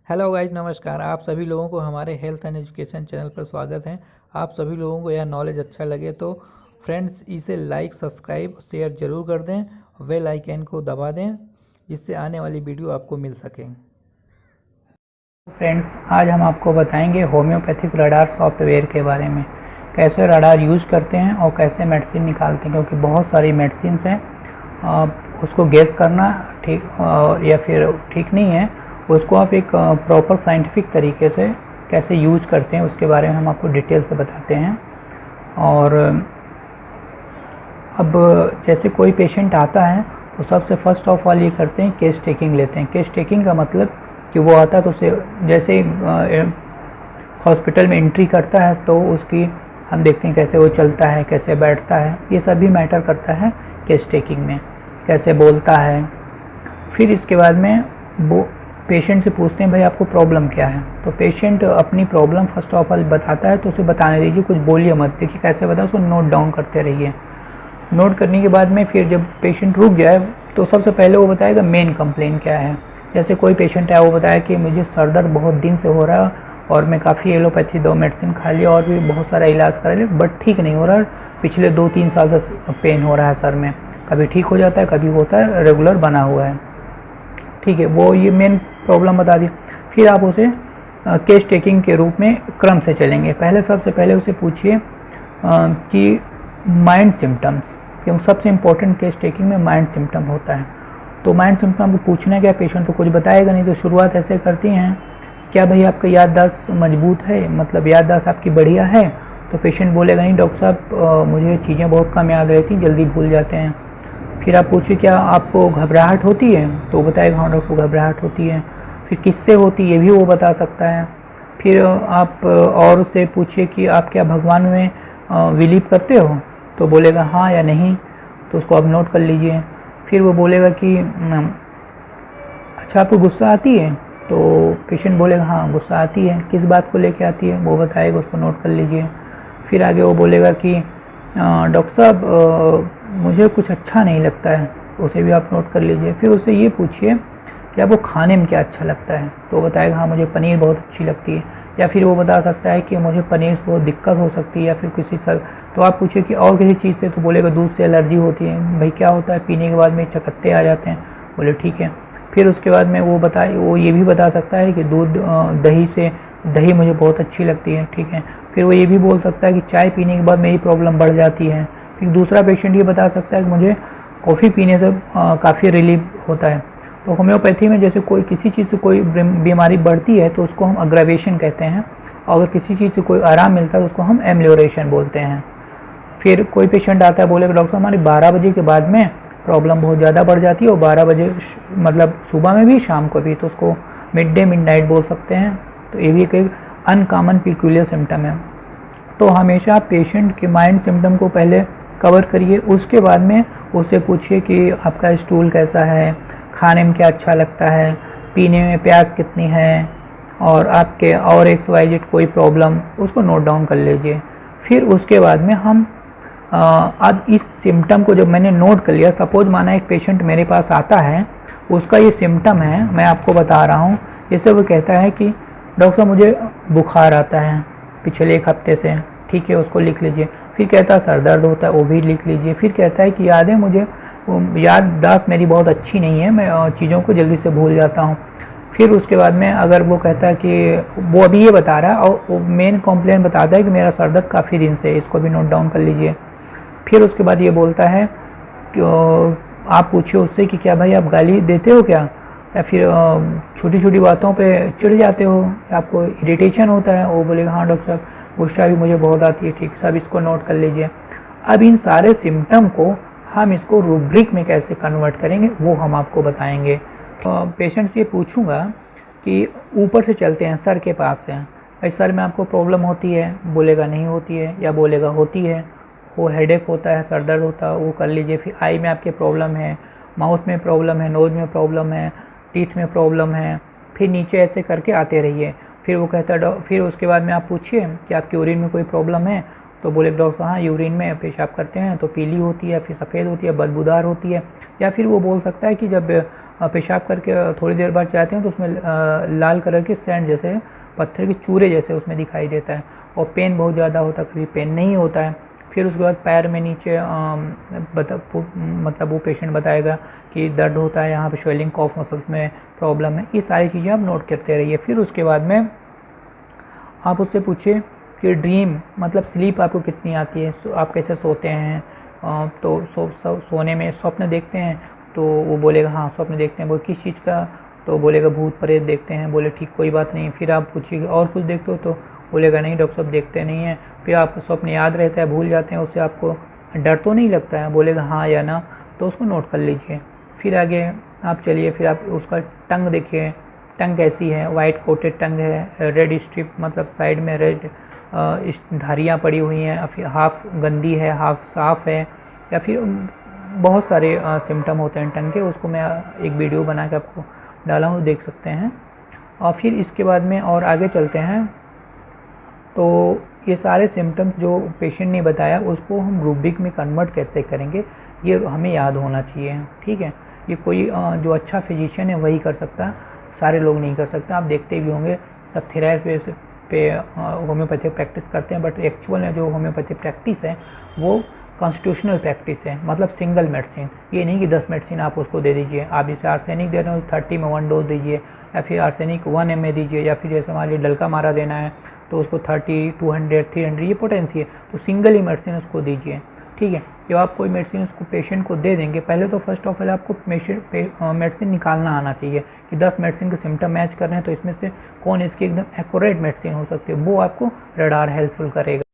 Hello guys, नमस्कार। आप सभी लोगों को हमारे हेल्थ एंड एजुकेशन चैनल पर स्वागत है। आप सभी लोगों को यह नॉलेज अच्छा लगे तो फ्रेंड्स इसे लाइक, सब्सक्राइब, शेयर ज़रूर कर दें। बेल आइकन को दबा दें जिससे आने वाली वीडियो आपको मिल सके। फ्रेंड्स, आज हम आपको बताएंगे होम्योपैथिक रडार सॉफ्टवेयर के बारे में, कैसे रडार यूज करते हैं और कैसे मेडिसिन निकालते हैं। क्योंकि बहुत सारी मेडिसिन हैं, उसको गेस करना ठीक या फिर ठीक नहीं है। उसको आप एक प्रॉपर साइंटिफिक तरीके से कैसे यूज करते हैं उसके बारे में हम आपको डिटेल से बताते हैं। और अब जैसे कोई पेशेंट आता है तो सबसे फर्स्ट ऑफ ऑल ये करते हैं, केस टेकिंग लेते हैं। केस टेकिंग का मतलब कि वो आता है तो उसे जैसे हॉस्पिटल में एंट्री करता है तो उसकी हम देखते हैं कैसे वो चलता है, कैसे बैठता है, ये सभी मैटर करता है केस टेकिंग में। कैसे बोलता है। फिर इसके बाद में वो पेशेंट से पूछते हैं भाई आपको प्रॉब्लम क्या है। तो पेशेंट अपनी प्रॉब्लम फर्स्ट ऑफ ऑल बताता है तो उसे बताने दीजिए, कुछ बोलिए मत। देखिए कैसे बताओ, उसको नोट डाउन करते रहिए। नोट करने के बाद में फिर जब पेशेंट रुक जाए तो सबसे पहले वो बताएगा मेन कंप्लेन क्या है। जैसे कोई पेशेंट है, वो बताया कि मुझे सर दर्द बहुत दिन से हो रहा है और मैं काफ़ी एलोपैथी 2 मेडिसिन खा लिया और भी बहुत सारा इलाज करा लिया बट ठीक नहीं हो रहा। पिछले 2-3 साल से पेन हो रहा है सर में, कभी ठीक हो जाता है कभी होता है, रेगुलर बना हुआ है। ठीक है, वो ये मेन प्रॉब्लम बता दी। फिर आप उसे केस टेकिंग के रूप में क्रम से चलेंगे। सबसे पहले उसे पूछिए कि माइंड सिम्टम्स, क्योंकि सबसे इम्पोर्टेंट केस टेकिंग में माइंड सिम्टम होता है। तो माइंड सिम्टम को पूछना क्या, पेशेंट तो कुछ बताएगा नहीं। तो शुरुआत ऐसे करती हैं, क्या भाई आपका याददाश्त मजबूत है, मतलब याददाश्त आपकी बढ़िया है। तो पेशेंट बोलेगा नहीं डॉक्टर साहब, मुझे चीज़ें बहुत कम याद रहती, जल्दी भूल जाते हैं। फिर आप पूछिए क्या आपको घबराहट होती है, तो वो बताएगा हाँ डॉक्टर घबराहट होती है। फिर किससे होती है ये भी वो बता सकता है। फिर आप और उससे पूछिए कि आप क्या भगवान में बिलीव करते हो, तो बोलेगा हाँ या नहीं, तो उसको आप नोट कर लीजिए। फिर वो बोलेगा कि अच्छा आपको गुस्सा आती है, तो पेशेंट बोलेगा हाँ गुस्सा आती है, किस बात को लेके आती है वो बताएगा, उसको नोट कर लीजिए। फिर आगे वो बोलेगा कि डॉक्टर साहब मुझे कुछ अच्छा नहीं लगता है, उसे भी आप नोट कर लीजिए। फिर उससे ये पूछिए कि आपको खाने में क्या अच्छा लगता है, तो वो बताएगा हाँ मुझे पनीर बहुत अच्छी लगती है। या फिर वो बता सकता है कि मुझे पनीर से बहुत दिक्कत हो सकती है या फिर किसी सर। तो आप पूछिए कि और किसी चीज़ से, तो बोलेगा दूध से एलर्जी होती है। भाई क्या होता है, पीने के बाद में चकत्ते आ जाते हैं। बोले ठीक है। फिर उसके बाद में वो ये भी बता सकता है कि दूध दही मुझे बहुत अच्छी लगती है। ठीक है। फिर वो ये भी बोल सकता है कि चाय पीने के बाद मेरी प्रॉब्लम बढ़ जाती है। फिर दूसरा पेशेंट ये बता सकता है कि मुझे कॉफ़ी पीने से काफ़ी रिलीफ होता है। तो होम्योपैथी में जैसे कोई किसी चीज़ से कोई बीमारी बढ़ती है तो उसको हम अग्रावेशन कहते हैं, और अगर किसी चीज़ से कोई आराम मिलता है तो उसको हम एमलियोरेशन बोलते हैं। फिर कोई पेशेंट आता है, बोलेगा डॉक्टर हमारी 12 बजे के बाद में प्रॉब्लम बहुत ज़्यादा बढ़ जाती है, और 12 बजे मतलब सुबह में भी शाम को भी, तो उसको मिड डे मिडनाइट बोल सकते हैं। तो ये भी एक अनकॉमन पिक्यूलियर सिम्टम है। तो हमेशा पेशेंट के माइंड सिम्टम को पहले कवर करिए, उसके बाद में उससे पूछिए कि आपका स्टूल कैसा है, खाने में क्या अच्छा लगता है, पीने में प्यास कितनी है, और आपके और XYZ कोई प्रॉब्लम, उसको नोट डाउन कर लीजिए। फिर उसके बाद में हम अब इस सिम्टम को जब मैंने नोट कर लिया, सपोज माना एक पेशेंट मेरे पास आता है, उसका ये सिम्टम है, मैं आपको बता रहा हूँ। जैसे वो कहता है कि डॉक्टर साहब मुझे बुखार आता है पिछले 1 हफ्ते से, ठीक है उसको लिख लीजिए। फिर कहता है सर दर्द होता है, वो भी लिख लीजिए। फिर कहता है कि याददाश्त मेरी बहुत अच्छी नहीं है, मैं चीज़ों को जल्दी से भूल जाता हूँ। फिर उसके बाद में अगर वो कहता है कि वो अभी ये बता रहा है और वो मेन कॉम्प्लेन बताता है कि मेरा सर दर्द काफ़ी दिन से है, इसको भी नोट डाउन कर लीजिए। फिर उसके बाद ये बोलता है कि आप पूछिए उससे कि क्या भाई आप गाली देते हो क्या, या फिर छोटी छोटी बातों पे चिढ़ जाते हो, आपको इरिटेशन होता है। वो बोलेगा हाँ डॉक्टर साहब गुस्सा भी मुझे बहुत आती है। ठीक, सब इसको नोट कर लीजिए। अब इन सारे सिम्टम को हम इसको रूब्रिक में कैसे कन्वर्ट करेंगे वो हम आपको बताएंगे। पेशेंट से ये पूछूंगा कि ऊपर से चलते हैं, सर के पास से, भाई सर में आपको प्रॉब्लम होती है, बोलेगा नहीं होती है, या बोलेगा होती है। वो हेडेक होता है, सर दर्द होता है, वो कर लीजिए। फिर आई में आपके प्रॉब्लम है, माउथ में प्रॉब्लम है, नोज़ में प्रॉब्लम है, टीथ में प्रॉब्लम है। फिर नीचे ऐसे करके आते रहिए। फिर वो कहता है फिर उसके बाद में आप पूछिए कि आपकी यूरिन में कोई प्रॉब्लम है, तो बोले डॉक्टर हाँ यूरिन में पेशाब करते हैं तो पीली होती है, फिर सफ़ेद होती है, बदबूदार होती है। या फिर वो बोल सकता है कि जब पेशाब करके थोड़ी देर बाद जाते हैं तो उसमें लाल कलर के सैंड जैसे, पत्थर के चूरे जैसे उसमें दिखाई देता है, और पेन बहुत ज़्यादा होता है, कभी पेन नहीं होता है। फिर उसके बाद पैर में नीचे मतलब वो पेशेंट बताएगा कि दर्द होता है, यहाँ पे स्वेलिंग, कॉफ मसल्स में प्रॉब्लम है। ये सारी चीज़ें आप नोट करते रहिए। फिर उसके बाद में आप उससे पूछिए कि ड्रीम मतलब स्लीप आपको कितनी आती है, आप कैसे सोते हैं, तो सोने में स्वप्न देखते हैं, तो वो बोलेगा हाँ स्वप्न देखते हैं। वो किस चीज़ का, तो बोलेगा भूत प्रेत देखते हैं। बोले ठीक, कोई बात नहीं। फिर आप पूछिए और कुछ देखते हो, तो बोलेगा नहीं डॉक्टर साहब देखते नहीं है। फिर आपको स्वप्न याद रहता है, भूल जाते हैं, उससे आपको डर तो नहीं लगता है, बोलेगा हाँ या ना, तो उसको नोट कर लीजिए। फिर आगे आप चलिए, फिर आप उसका टंग देखिए, टंग कैसी है, वाइट कोटेड टंग है, रेड स्ट्रिप मतलब साइड में रेड धारियाँ पड़ी हुई हैं, फिर हाफ गंदी है, हाफ साफ़ है, या फिर बहुत सारे सिम्टम होते हैं टंग के। उसको मैं एक वीडियो बना के आपको डाला हूँ, देख सकते हैं। और फिर इसके बाद में और आगे चलते हैं, तो ये सारे सिम्टम्स जो पेशेंट ने बताया उसको हम रूब्रिक में कन्वर्ट कैसे करेंगे, ये हमें याद होना चाहिए, ठीक है। ये कोई जो अच्छा फिजिशियन है वही कर सकता है, सारे लोग नहीं कर सकते। आप देखते भी होंगे सब थेरेपी पे होम्योपैथी प्रैक्टिस करते हैं, बट एक्चुअल में जो होम्योपैथी प्रैक्टिस है वो कॉन्स्टिट्यूशनल प्रैक्टिस है, मतलब सिंगल मेडिसिन। ये नहीं कि 10 मेडिसिन आप उसको दे दीजिए। आप जैसे आर्सेनिक दे रहे हो 30 में 1 डोज दीजिए, या फिर आर्सेनिक 1 ml दीजिए, या फिर जैसे मान लीजिए डलका मारा देना है तो उसको 30, 200, 300 ये पोटेंसी है, तो सिंगल ही मेडिसिन उसको दीजिए, ठीक है। जब आप कोई मेडिसिन उसको पेशेंट को दे देंगे, पहले तो फर्स्ट ऑफ ऑल आपको मेडिसिन निकालना आना चाहिए कि 10 मेडिसिन के सिम्टम मैच कर रहे हैं, तो इसमें से कौन इसकी एकदम एक्यूरेट मेडिसिन हो सकती है, वो आपको रडार हेल्पफुल करेगा।